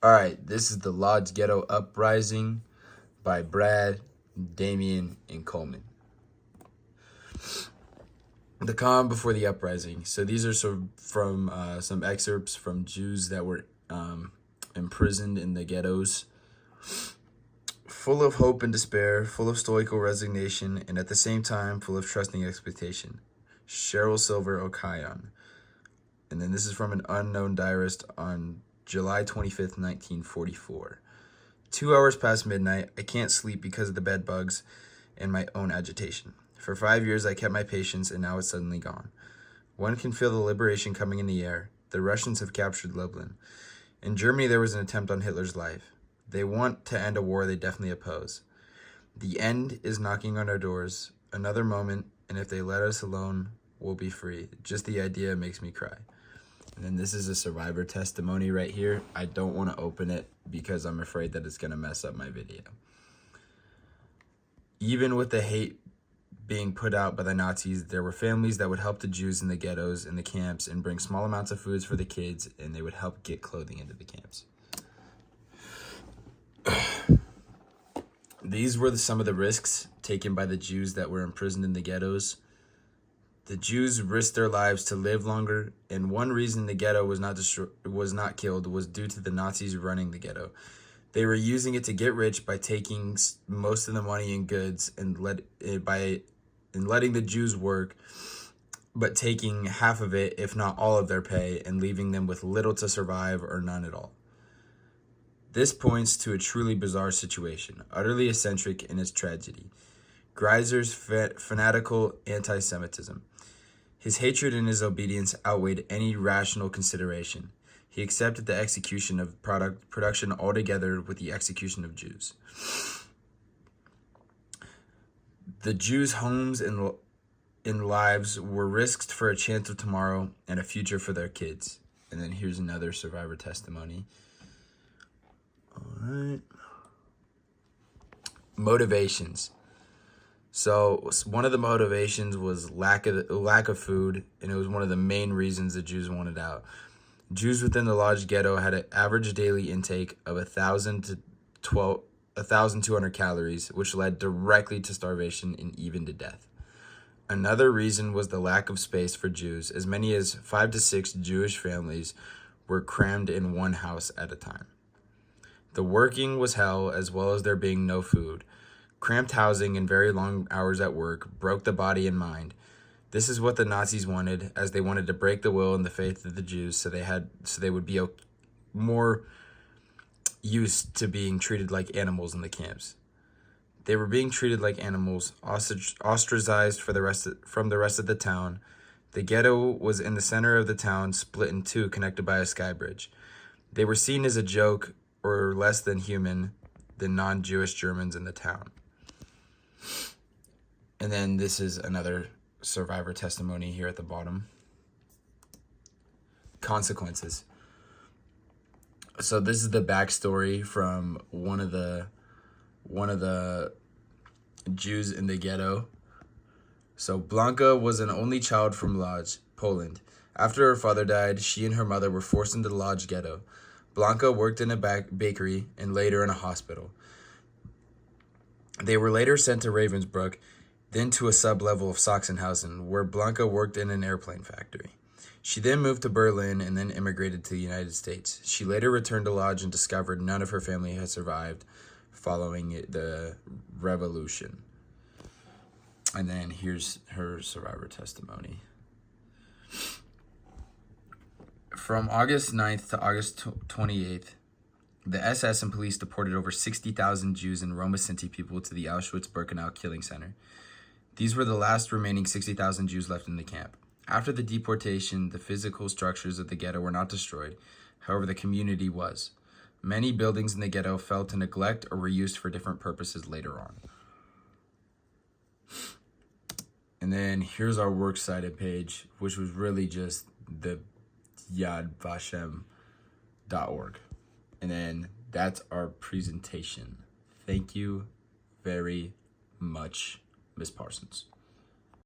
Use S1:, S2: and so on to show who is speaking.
S1: All right, this is the Lodz Ghetto Uprising by Brad, Damien, and Coleman. The calm before the uprising. So these are from some excerpts from Jews that were imprisoned in the ghettos. Full of hope and despair, full of stoical resignation, and at the same time full of trusting expectation. Cheryl Silver Okayon. And then this is from an unknown diarist on July 25th, 1944. 2 hours past midnight, I can't sleep because of the bed bugs and my own agitation. For 5 years, I kept my patience, and now it's suddenly gone. One can feel the liberation coming in the air. The Russians have captured Lublin. In Germany, there was an attempt on Hitler's life. They want to end a war they definitely oppose. The end is knocking on our doors. Another moment, and if they let us alone, we'll be free. Just the idea makes me cry. And then this is a survivor testimony right here. I don't want to open it because I'm afraid that it's going to mess up my video. Even with the hate being put out by the Nazis, there were families that would help the Jews in the ghettos and the camps and bring small amounts of foods for the kids, and they would help get clothing into the camps. These were some of the risks taken by the Jews that were imprisoned in the ghettos. The Jews risked their lives to live longer, and one reason the ghetto was not killed was due to the Nazis running the ghetto. They were using it to get rich by taking most of the money and goods and letting the Jews work, but taking half of it, if not all of their pay, and leaving them with little to survive or none at all. This points to a truly bizarre situation, utterly eccentric in its tragedy. Greiser's fanatical anti-Semitism. His hatred and his obedience outweighed any rational consideration. He accepted the execution of production altogether with the execution of Jews. The Jews' homes and lives were risked for a chance of tomorrow and a future for their kids. And then here's another survivor testimony. All right. Motivations. So one of the motivations was lack of food, and it was one of the main reasons the Jews wanted out. Jews within the Lodz ghetto had an average daily intake of 1,200 calories, which led directly to starvation and even to death. Another reason was the lack of space for Jews. As many as 5 to 6 Jewish families were crammed in one house at a time. The working was hell, as well as there being no food. Cramped housing and very long hours at work broke the body and mind. This is what the Nazis wanted, as they wanted to break the will and the faith of the Jews, so they would be more used to being treated like animals in the camps. They were being treated like animals, ostracized from the rest of the town. The ghetto was in the center of the town, split in two, connected by a sky bridge. They were seen as a joke or less than human than non-Jewish Germans in the town. And then this is another survivor testimony here at the bottom. Consequences. So this is the backstory from one of the Jews in the ghetto. So Blanka was an only child from Lodz, Poland. After her father died, she and her mother were forced into the Lodz ghetto. Blanka worked in a bakery and later in a hospital. They were later sent to Ravensbrück, then to a sub-level of Sachsenhausen, where Blanka worked in an airplane factory. She then moved to Berlin and then immigrated to the United States. She later returned to Lodz and discovered none of her family had survived following the revolution. And then here's her survivor testimony. From August 9th to August 28th, the SS and police deported over 60,000 Jews and Roma Sinti people to the Auschwitz-Birkenau killing center. These were the last remaining 60,000 Jews left in the camp. After the deportation, the physical structures of the ghetto were not destroyed. However, the community was. Many buildings in the ghetto fell to neglect or were used for different purposes later on. And then here's our works cited page, which was really just the yadvashem.org. And then that's our presentation. Thank you very much, Ms. Parsons.